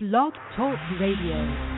Blog Talk Radio.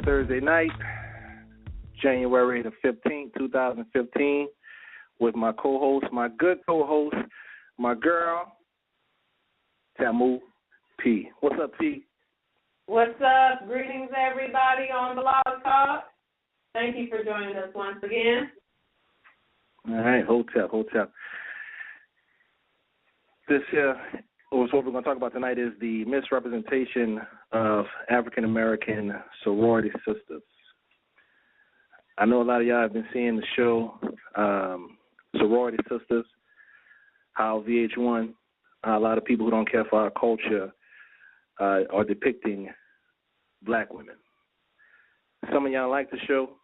Thursday night, January the 15th, 2015, with my co-host, my good co-host, my girl, Tamu P. What's up, P? What's up? Greetings, everybody on Blog Talk. Thank you for joining us once again. All right, hold up. This what we're going to talk about tonight is the misrepresentation of African American sorority sisters. I know a lot of y'all have been seeing the show, Sorority Sisters, how VH1, a lot of people who don't care for our culture are depicting black women. Some of y'all like the show,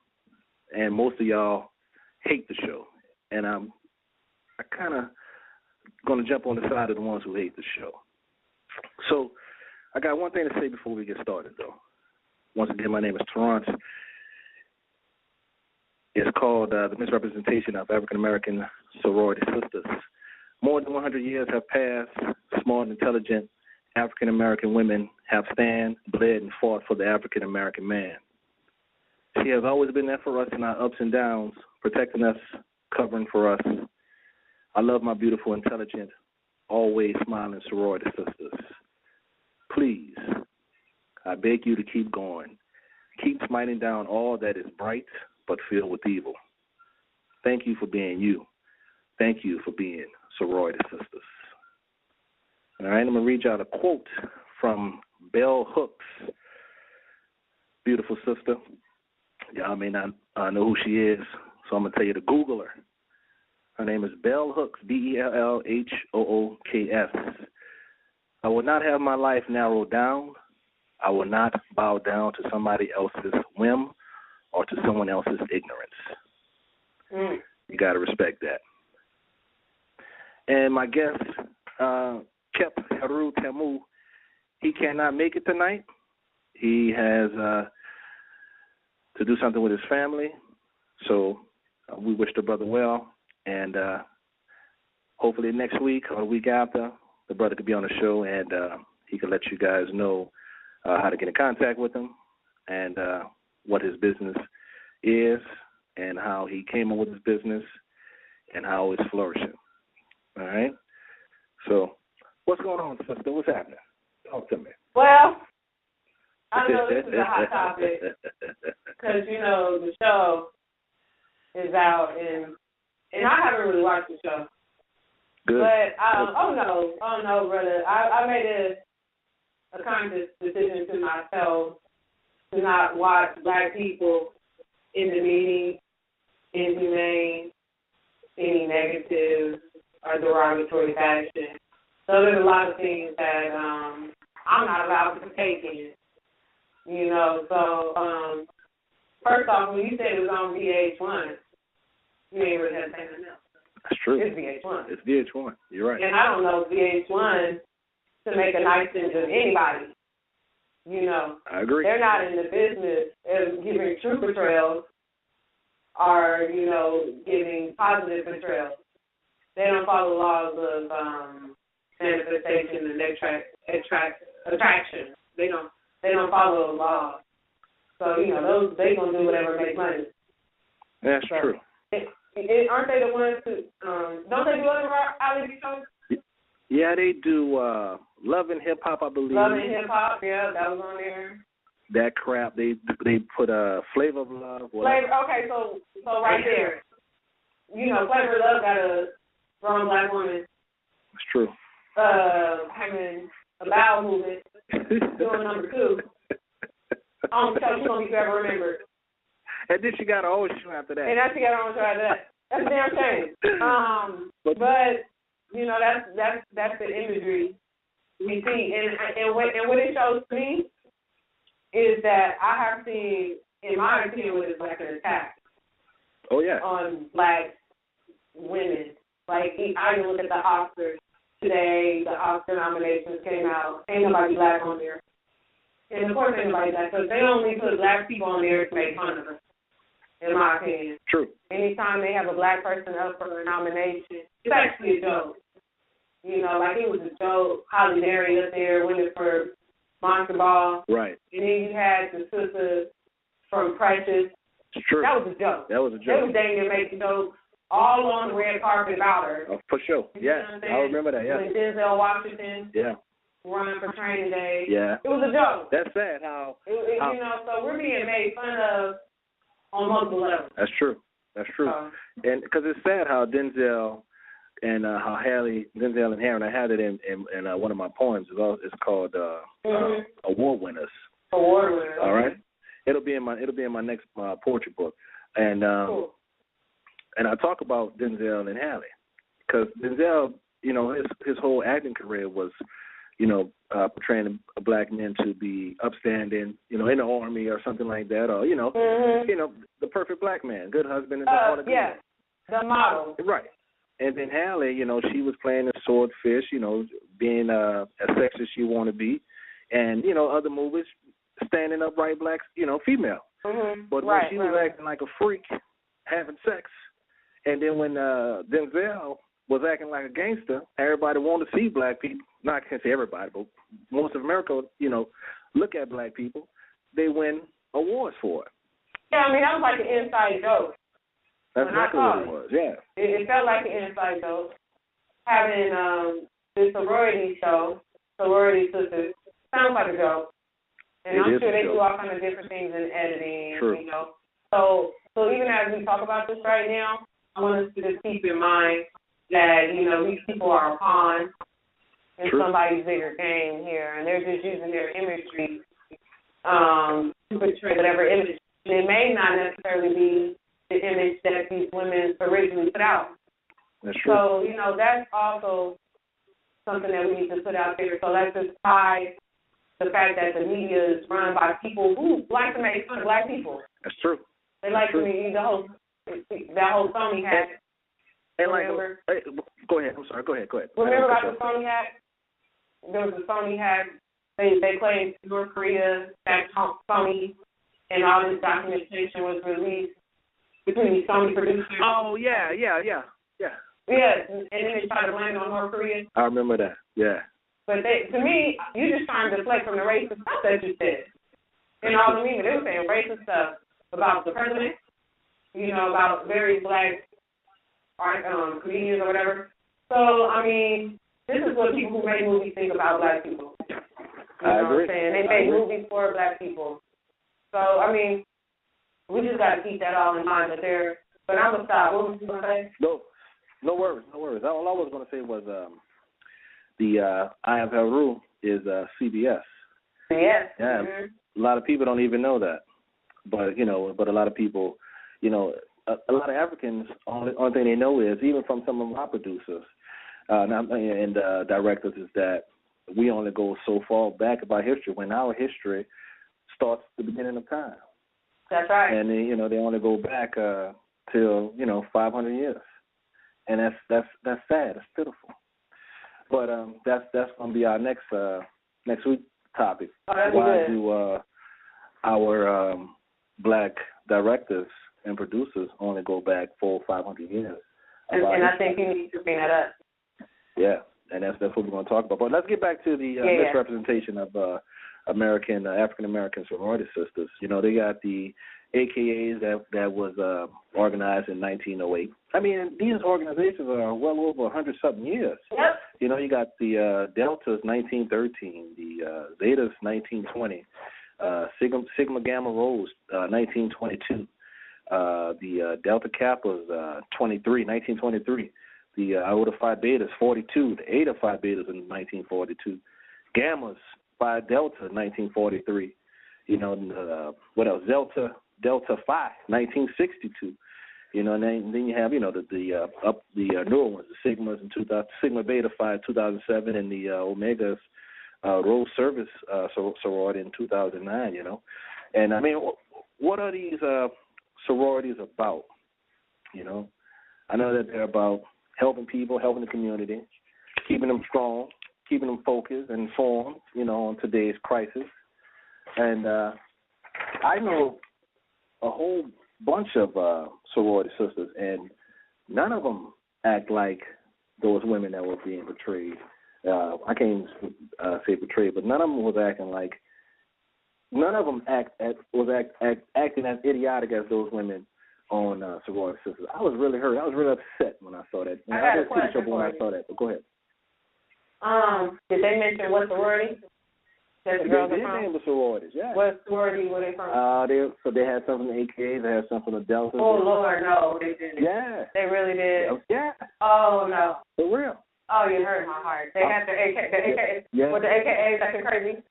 and most of y'all hate the show. And I kind of going to jump on the side of the ones who hate the show. So I got one thing to say before we get started, though. Once again, my name is Terrence. It's called The Misrepresentation of African American Sorority Sisters. More than 100 years have passed. Smart, intelligent African American women have stand, bled, and fought for the African American man. She has always been there for us in our ups and downs, protecting us, covering for us. I love my beautiful, intelligent, always smiling sorority sisters. Please, I beg you to keep going. Keep smiting down all that is bright but filled with evil. Thank you for being you. Thank you for being sorority sisters. All right, I'm going to read y'all a quote from Bell Hooks, beautiful sister. Y'all may not know who she is, so I'm going to tell you to Google her. Her name is Bell Hooks, Bellhooks. I will not have my life narrowed down. I will not bow down to somebody else's whim or to someone else's ignorance. You got to respect that. And my guest, Kep Haru Temu, he cannot make it tonight. He has to do something with his family. So we wish the brother well. And hopefully next week or the week after, the brother could be on the show and he could let you guys know how to get in contact with him and what his business is and how he came up with his business and how it's flourishing. All right? So what's going on, sister? What's happening? Talk to me. Well, I know this is a hot topic because, the show is out and I haven't really watched the show. Good. But, oh no, brother. I made a conscious decision to myself to not watch black people in demeaning, inhumane, any negative or derogatory fashion. So there's a lot of things that I'm not allowed to partake in. So first off, when you said it was on VH1, you ain't really had to say nothing else. That's true. It's VH1. It's VH1. You're right. And I don't know VH1 to make a nice thing of anybody. I agree. They're not in the business of giving true portrayals or, giving positive portrayals. They don't follow laws of manifestation and attraction. They don't follow the laws. So, those they gonna do whatever makes money. That's true. Aren't they the ones who don't they do other reality shows? Yeah, they do Love and Hip Hop, I believe. Love and Hip Hop, yeah, that was on there. That crap, they put Flavor of Love. Flavor, okay, so right there, you know, Flavor of Love got a strong black woman. It's true. Having a bowel movement, doing number 2. I'm telling you, she's gonna be forever remembered. And then she got her own show after that. And then she got her own show after that. That's a damn shame. But you know, that's the imagery we see, and what it shows to me is that I have seen, in my opinion, what is like an attack. Oh yeah. On black women. Like I look at the Oscars today. The Oscar nominations came out. Ain't nobody black on there. And of course ain't nobody black, because they only put black people on there to make fun of them, in my opinion. True. Anytime they have a black person up for a nomination, it's actually a joke. You know, like it was a joke. Holly Berry up there winning for Monster Ball. Right. And then you had the sister from Precious. It's true. That was a joke. That was a joke. They was dang near making jokes all on the red carpet about her. Oh, for sure. Yeah, I remember that, yeah. When Denzel Washington running for Training Day. Yeah. It was a joke. That's sad how... You know, so we're being made fun of on multiple levels. That's true. That's true. And because it's sad how Denzel and how Denzel and Harry, I had it in one of my poems. It's called Award Winners. Award Winners. All right. It'll be in my next poetry book, and cool. And I talk about Denzel and Halle, because Denzel, you know, his whole acting career was, you know, portraying a black man to be upstanding, you know, in the army or something like that, or you know, the perfect black man, good husband, and all the the model, right. And then Halle, you know, she was playing a swordfish, you know, being as sexy as she want to be, and you know, other movies, standing upright black, you know, female. But when she was acting like a freak, having sex, and then when Denzel was acting like a gangster, everybody wanted to see black people. Not I can't say everybody, but most of America, you know, look at black people. They win awards for it. Yeah, I mean, that was like an inside joke. That's exactly what it was, yeah. It felt like an inside joke. Having the sorority show, Sorority Sisters, sounds like a joke. And I'm sure they do all kinds of different things in editing, you know. So even as we talk about this right now, I want us to just keep in mind that, you know, these people are a pawn in somebody's bigger game here, and they're just using their imagery to portray whatever image. And it may not necessarily be the image that these women originally put out. That's true. So, you know, that's also something that we need to put out there. So let's just tie the fact that the media is run by people who like to make fun of black people. That's true. They like to make that whole Sony hack. And like, go ahead. I'm sorry. Go ahead. Remember about the Sony hack? There was a Sony hack. They claimed North Korea backed Sony, and all this documentation was released between these Sony producers. Oh yeah. Yeah, and then they tried to blame it on North Korea. I remember that. Yeah. But to me, you just trying to deflect from the racist stuff that you said. And all the media, they were saying racist stuff about the president, you know, about various black comedians or whatever. So, I mean, this is what people who make movies think about black people. You know what I'm saying? They make movies for black people. So, I mean, we just got to keep that all in mind. But I'm going to stop. What was you going to say? No worries. All I was going to say was the I Have Haru is CBS. Yes. Yeah. A lot of people don't even know that. But, you know, a lot of people, you know, a lot of Africans, only thing they know is, even from some of my producers and directors, is that we only go so far back about history when our history starts the beginning of time. That's right. And, you know, they only go back till, you know, 500 years. And that's sad. It's pitiful. But that's going to be our next week topic. Why do our black directors and producers only go back 400 or 500 years? And I think you need to bring that up. Yeah, and that's what we're going to talk about. But let's get back to the misrepresentation of African American sorority sisters. You know, they got the AKAs that was organized in 1908. I mean, these organizations are well over 100-something years. Yep. You know, you got the Deltas 1913, the Zetas 1920, Sigma Gamma Rhos 1922, the Delta Kappas 1923, the Iota Phi Betas 42, the Eta Phi Betas in 1942, Gammas Phi Delta 1943. You know, what else? Delta Phi 1962. You know, and then you have, you know, the newer ones, the Sigmas in 2000, Sigma Beta Phi 2007, and the Omegas Rose Service sorority in 2009. You know, and I mean, what are these sororities about? You know, I know that they're about helping people, helping the community, keeping them strong, keeping them focused and informed, you know, on today's crisis. And I know a whole bunch of sorority sisters, and none of them act like those women that were being portrayed. I can't say portrayed, but none of them was acting like. None of them acting as idiotic as those women on sorority sisters. I was really hurt. I was really upset when I saw that. I had a question when I saw that. But go ahead. Did they mention what sorority? That the girls they did name the sororities, yeah. What sorority were they from? They had some from the AKA, they had some from the Delta. Oh, Lord, no, they didn't. Yeah. They really did? Yeah. Oh, no. For real. Oh, you hurt my heart. They had the AKA. Yeah. With the AKAs acting crazy?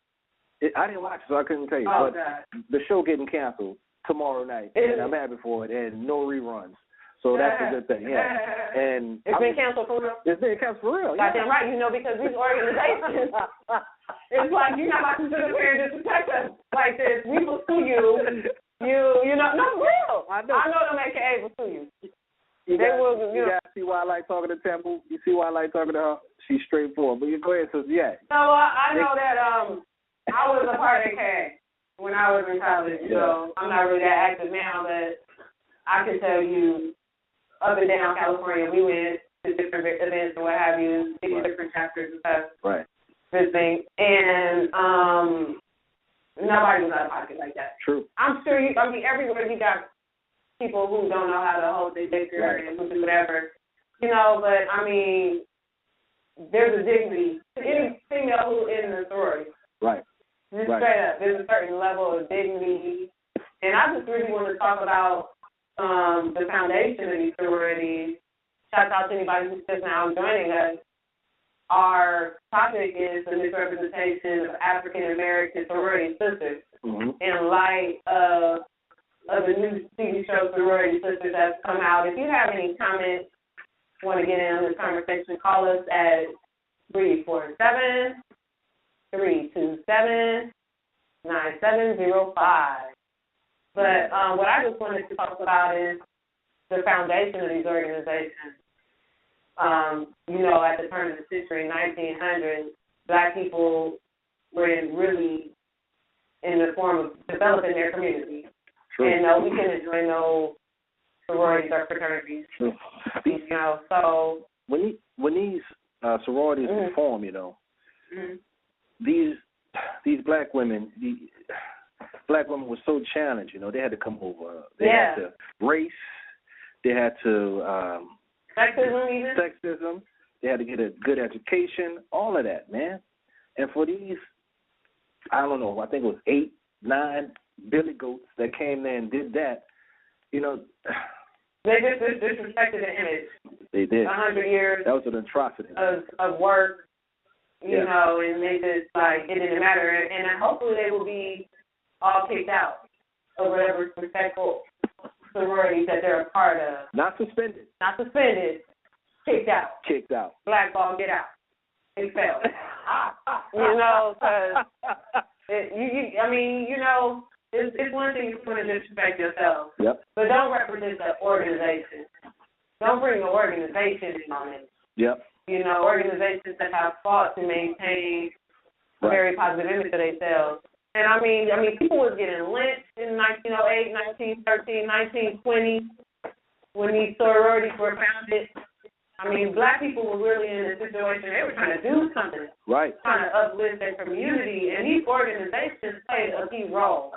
I didn't watch it, so I couldn't tell you. Oh, but God. The show getting canceled tomorrow night, and I'm happy for it, and no reruns. So that's a good thing, yeah. And it's been canceled for real? It's been canceled for real, yeah. Goddamn right, you know, because these organizations, it's like you're not about to sit up here and disrespect us like this. We will sue you. You know, no, real. I know them AKA will sue you. You gotta see why I like talking to Temple. You see why I like talking to her? She's straightforward. But you go ahead, so yeah. No, I know that I was a part of AKA when I was in college. Yeah. So I'm not really that active now, but I can tell you, up and down California, we went to different events and what have you, different chapters and stuff. Right. Visiting, and nobody was out of pocket like that. True. I'm sure everywhere you got people who don't know how to hold their dicker and who do whatever, you know. But I mean, there's a dignity to any female who is in the sorority. Right. Just straight up, there's a certain level of dignity, and I just really want to talk about the foundation of these sororities. Shout out to anybody who's just now joining us. Our topic is the misrepresentation of African American sorority sisters in light of the new TV show Sorority Sisters that's come out. If you have any comments, want to get in on this conversation, call us at 347-327-9705. But what I just wanted to talk about is the foundation of these organizations. You know, at the turn of the century, 1900s, Black people were really in the form of developing their community. True. And we can enjoy no sororities or fraternities. True. You know, so when these sororities form, you know, these black women, black women were so challenged. You know, they had to come over. They had to race. They had to sexism. They had to get a good education. All of that, man. And for these, I don't know, I think it was 8, 9 billy goats that came there and did that. You know, they disrespected the image. They did. 100 years. That was an atrocity of work. You know, and they just it didn't matter. And hopefully they will be all kicked out of whatever respectful sororities that they're a part of. Not suspended. Kicked out. Blackball, get out. Expelled. You know, because it's one thing to disrespect yourself, but don't represent the organization. Don't bring the organization in on it. Yep. You know, organizations that have fought to maintain a very positive image of themselves. And I mean, people was getting lynched in 1908, 1913, 1920 when these sororities were founded. I mean, Black people were really in a situation, they were trying to do something. Right. Trying to uplift their community. And these organizations played a key role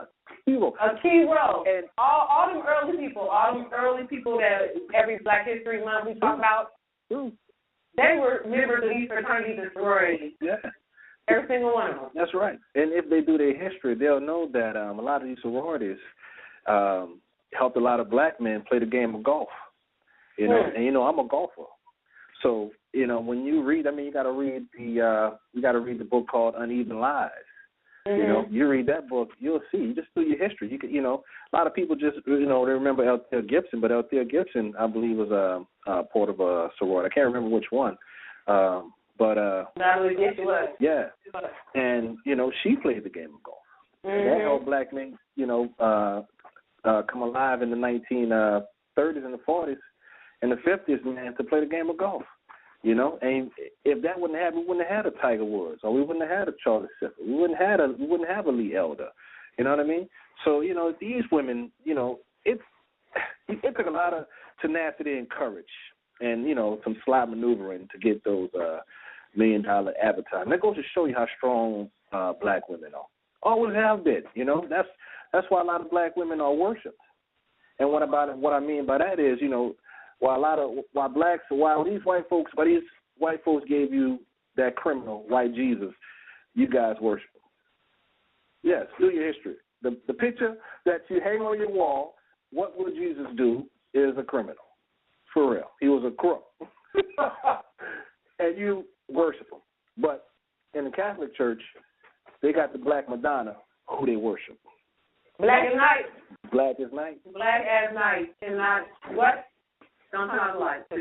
A key role. And all them early people that every Black History Month we talk about, they were members of these fraternities and sororities. Yeah. Every single one of them. That's right. And if they do their history, they'll know that a lot of these sororities helped a lot of black men play the game of golf. You know, and I'm a golfer. So, when you read, you got to read the book called Uneven Lies. You read that book, you'll see. Just through your history, you could, a lot of people just, they remember Althea Gibson, but Althea Gibson, I believe, was a part of a sorority. I can't remember which one, yeah. And she played the game of golf. And that helped black men, come alive in the 1930s and the 40s and the 50s, man, to play the game of golf. And if that wouldn't happen, we wouldn't have had a Tiger Woods, or we wouldn't have had a Charlie Sifford. We wouldn't have a Lee Elder. You know what I mean? So, these women, it took a lot of tenacity and courage and, some sly maneuvering to get those $1 million advertising. That goes to show you how strong black women are. Always have been. That's why a lot of black women are worshipped. And what I mean by that is, while these white folks gave you that criminal white Jesus, you guys worship him. Yes, do your history. The picture that you hang on your wall, what would Jesus do, is a criminal. For real. He was a crook. And you worship him. But in the Catholic Church, they got the Black Madonna who they worship. Black as night. Black as night. Black as night. And not what? Don't talk like. The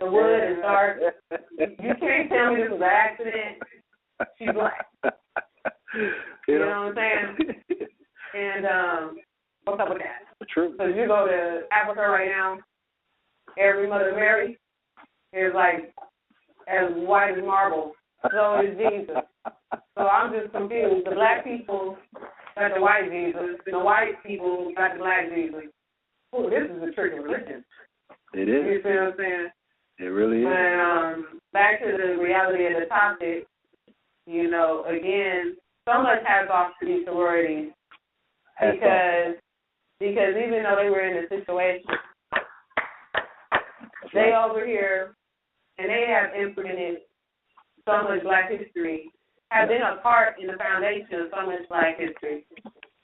wood is dark. You can't tell me this was an accident. She's black. You know what I'm saying? And what's up with that? True. So you go to Africa right now, every Mother Mary is like as white as marble. So is Jesus. So I'm just confused. The black people got the white Jesus, and the white people got the black Jesus. Oh, this is a tricky religion. It is. You see what I'm saying? It really is. But back to the reality of the topic, again, so much has off to these sororities because even though they were in a situation, they over here, and they have implemented so much black history, have been a part in the foundation of so much black history.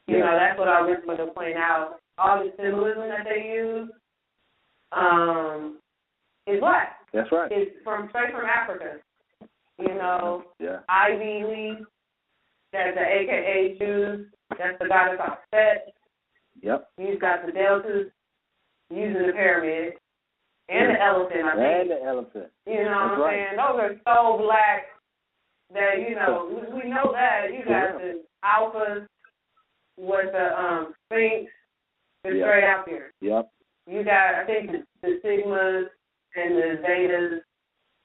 That's what I wish to point out. All the symbolism that they use is black. That's right. It's straight from Africa. Yeah. Ivy Leaf, that's the AKA shoes, that's the goddess Offset. Yep. You've got the deltas using the pyramid and the elephant, I think. And the elephant. You know what I'm saying? Those are so black that, we know that. You got the alphas with the Sphinx, they're straight out there. Yep. You got, I think, the Sigmas and the Zetas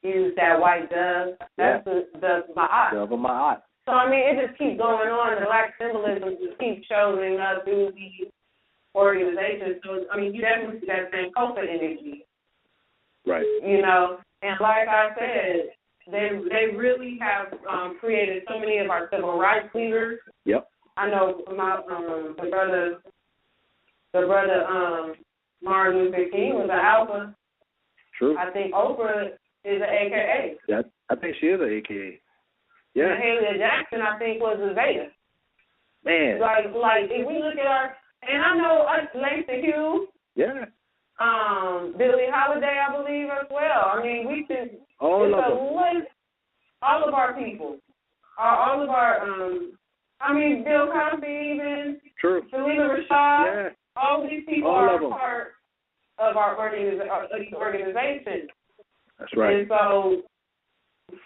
use that white dove. That's the Ma'at. Dove of Ma'at. So, it just keeps going on. The black symbolism just keeps showing up through these organizations. So, you definitely see that same culture energy. Right. And like I said, they really have created so many of our civil rights leaders. Yep. I know the brother Martin Luther King was an alpha. True. I think Oprah is an AKA. Yeah, I think she is an AKA. Yeah. And Haley Jackson, I think, was a Zeta. Man. Like if we look at and I know Lacey Hughes. Yeah. Billie Holiday, I believe, as well. We can. All of our people. All of our. Bill Cosby, even. True. Selena Rashad. Yeah. All these people are part of our organization. That's right. And so,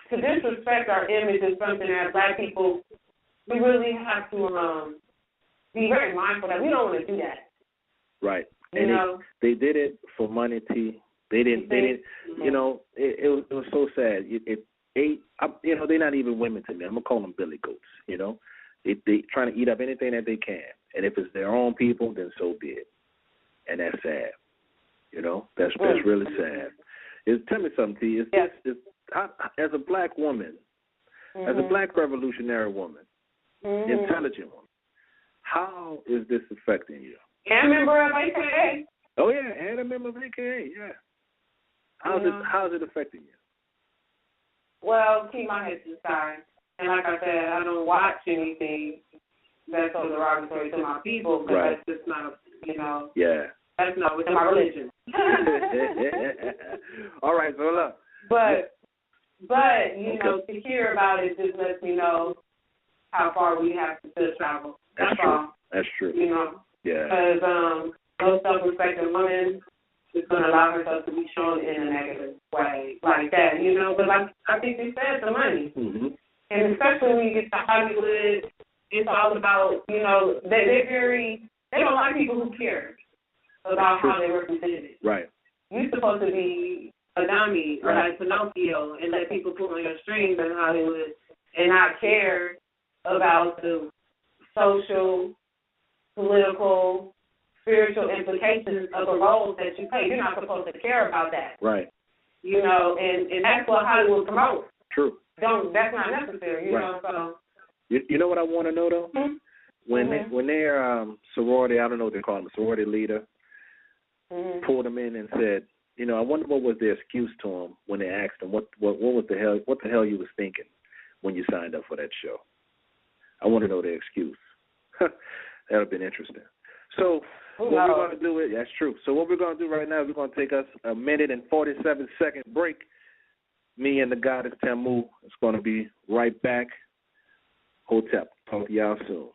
to disrespect our image is something that black people, we really have to be very mindful that we don't want to do that. Right. And they did it for money, T. They didn't. It was so sad. They're not even women to me. I'm gonna call them billy goats. They trying to eat up anything that they can, and if it's their own people, then so be it. And that's sad. That's really sad. Tell me something, T. As a black woman, as a black revolutionary woman, intelligent woman, How is this affecting you? And a member of AKA. Oh, yeah, and a member of AKA, yeah. How's it affecting you? Well, keep my head to the side. And like I said, I don't watch anything that's so derogatory to my people because that's just not, Yeah. That's not within my religion. All right, so look. But to hear about it just lets me know how far we have to still travel. That's all. That's true. Yeah. Because no self-respecting woman is going to allow herself to be shown in a negative way like that, Because I think they said the money. Mm-hmm. And especially when you get to Hollywood, it's all about, they don't like people who care about how they were presented. Right. You're supposed to be a dummy or like Pinocchio and let people pull on your strings in Hollywood and not care about the social, political, spiritual implications of the roles that you play. You're not supposed to care about that. Right. And that's what Hollywood promotes. True. That's not necessary, so. You know what I want to know, though? Mm-hmm. When their sorority, I don't know what they call them, sorority leader, pulled them in and said, I wonder what was their excuse to them when they asked them what was the hell you was thinking when you signed up for that show. I want to know their excuse. That would have been interesting. So what we're going to do that's true. So what we're going to do right now is we're going to take us a 1 and 47-second break. Me and the goddess Tamu is going to be right back. Hotep. Talk to y'all soon.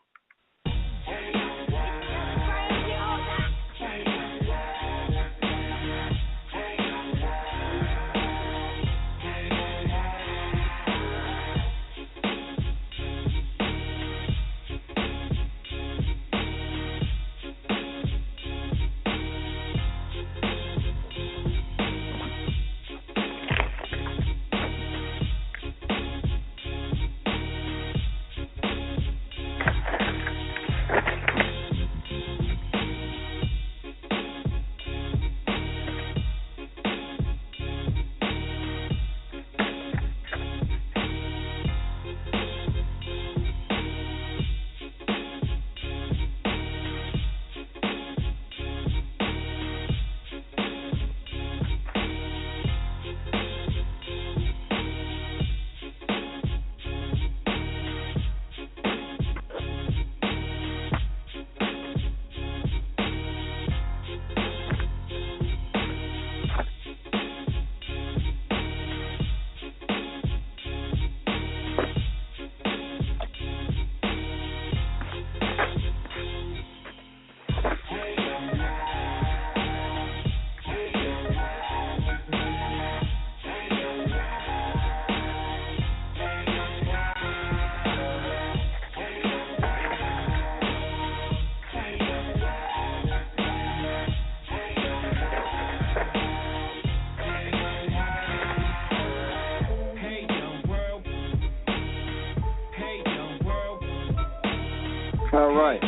All right.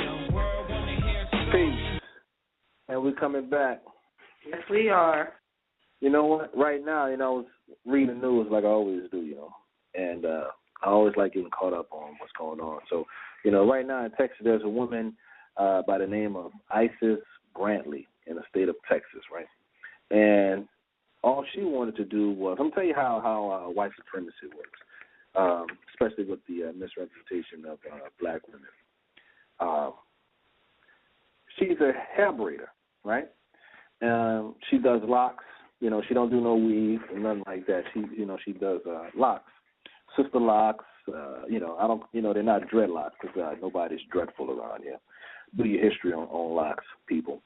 Peace. And we're coming back. Yes, we are. You know what? Right now, I was reading the news like I always do, and I always like getting caught up on what's going on. So, right now in Texas, there's a woman by the name of Isis Brantley in the state of Texas, right? And all she wanted to do was, I'm going to tell you how white supremacy works, especially with the misrepresentation of black women. She's a hair braider, right? She does locks. She don't do no weave and nothing like that. She does locks, sister locks. I don't. They're not dreadlocks because nobody's dreadful around here. Do your history on locks, people.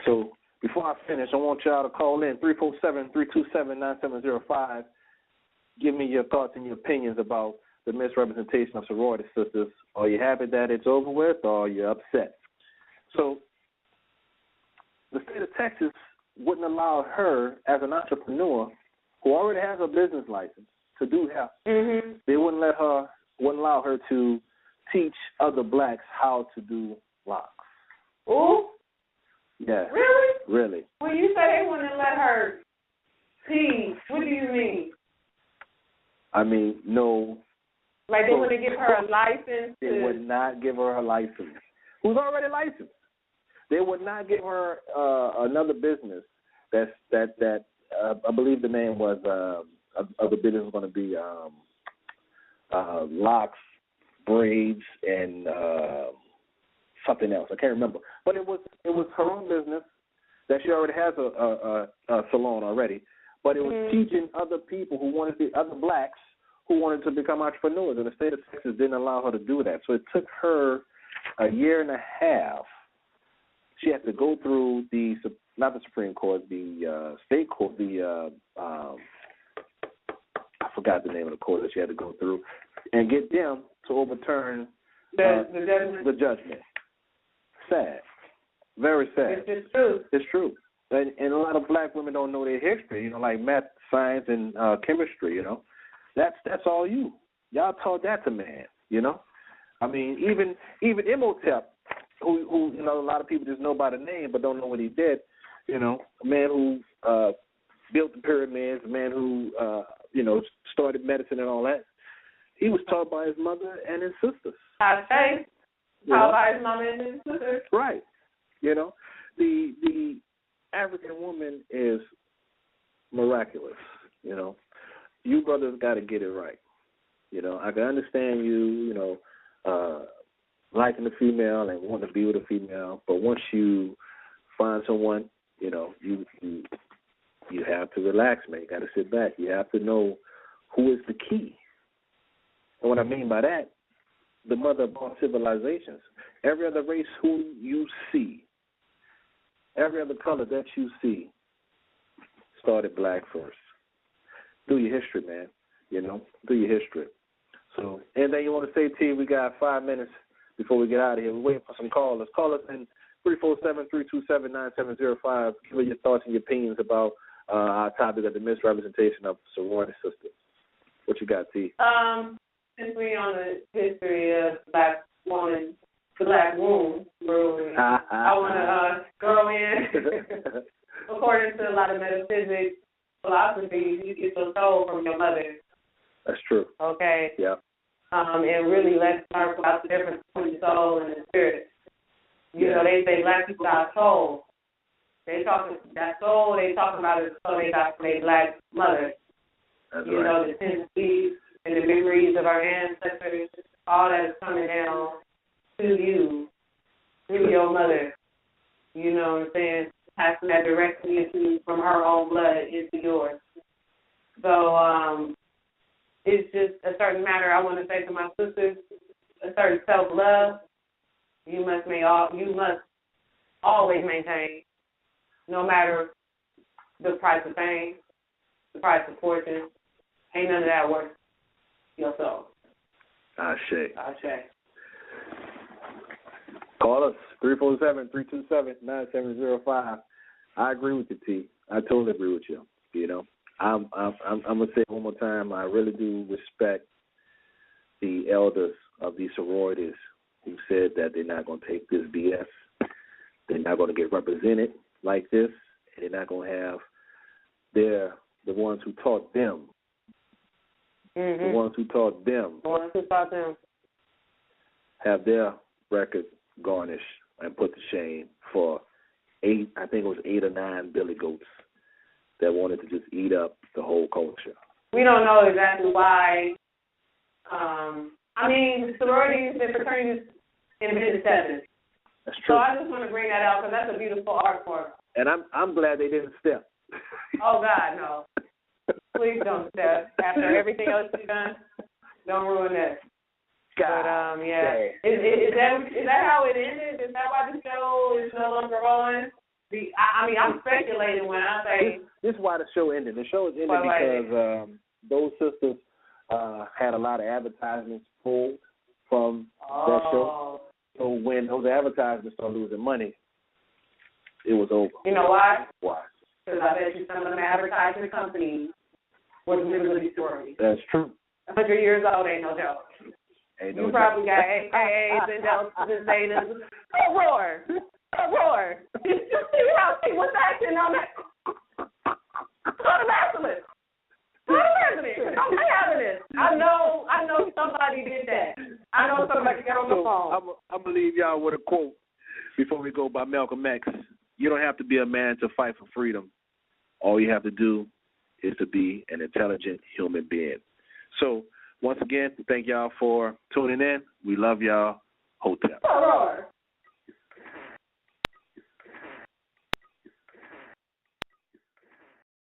So before I finish, I want y'all to call in 347-327-9705. Give me your thoughts and your opinions about the misrepresentation of sorority sisters. Are you happy that it's over with, or are you upset? So the state of Texas wouldn't allow her, as an entrepreneur who already has a business license, to do hair. Mm-hmm. They wouldn't allow her to teach other blacks how to do locks. Ooh? Yeah. Really? Really. When you say they wouldn't let her teach, what do you mean? I mean, no. Like they wouldn't give her a license? They would not give her a license. who's already licensed. They would not give her another business that I believe the name was of the business was going to be locks, braids, and something else. I can't remember. But it was her own business that she already has a salon already. But it was teaching other people who wanted to, other blacks who wanted to become entrepreneurs. And the state of Texas didn't allow her to do that. So it took her a year and a half. She had to go through not the Supreme Court, the state court, I forgot the name of the court that she had to go through, and get them to overturn the judgment. Sad. Very sad. It's true. It's true. And a lot of black women don't know their history, like math, science, and chemistry, That's all you. Y'all taught that to man, I mean, even Imhotep, who a lot of people just know by the name but don't know what he did, a man who built the pyramids, a man who, started medicine and all that. He was taught by his mother and his sisters. Taught by his mother and his sisters. Right. The African woman is miraculous, You brothers got to get it right. I can understand you, liking the female and wanting to be with a female, but once you find someone, you have to relax, man. You got to sit back. You have to know who is the key. And what I mean by that, the mother of all civilizations. Every other race who you see, every other color that you see, started black first. Do your history, man. Do your history. So, anything you want to say, T? We got 5 minutes before we get out of here. We're waiting for some callers. Call us in 347-327-9705. Give us your thoughts and your opinions about our topic of the misrepresentation of sorority sisters. What you got, T? Since we're on the history of black woman, the black womb, I want to throw in, according to a lot of metaphysics, philosophy, you get your soul from your mother. That's true. Okay? Yeah. And really let's talk about the difference between the soul and the spirit. They say black people got soul. They talk that soul, they talk about it so they got from their black mother. That's right. The tendencies and the memories of our ancestors, all that is coming down to you through your mother. You know what I'm saying? Passing that directly from her own blood into yours. So it's just a certain matter I want to say to my sisters, a certain self-love you must always maintain, no matter the price of fame, the price of fortune. Ain't none of that worth your soul. Ashe. Call us, 347-327-9705. I agree with you, T. I totally agree with you. I'm gonna say it one more time. I really do respect the elders of these sororities who said that they're not gonna take this BS. They're not gonna get represented like this. And they're not gonna have the ones who taught them. Mm-hmm. The ones who taught them. Have their record garnished and put to shame for 8 or 9 billy goats that wanted to just eat up the whole culture. We don't know exactly why. The sororities and fraternities invented sevens. That's true. So I just want to bring that out because that's a beautiful art form. And I'm glad they didn't step. Oh, God, no. Please don't step. After everything else you've done, don't ruin this. God. But, yeah. Is that how it ended? Is that why the show is no longer on? I'm speculating when I say... This is why the show ended. The show ended because those sisters had a lot of advertisements pulled from that show. So when those advertisements started losing money, it was over. You know why? Why? Because I bet you some of them advertising companies were literally sororities. That's true. 100 years old ain't no joke. You probably got AKAs and Deltas and Zetas. Go roar. You see how she was acting on that? Go to Maximus. I'm having this. I know somebody did that. I know somebody got on the phone. I'm going to leave y'all with a quote before we go by Malcolm X. You don't have to be a man to fight for freedom. All you have to do is to be an intelligent human being. So, once again, thank y'all for tuning in. We love y'all. Hotel.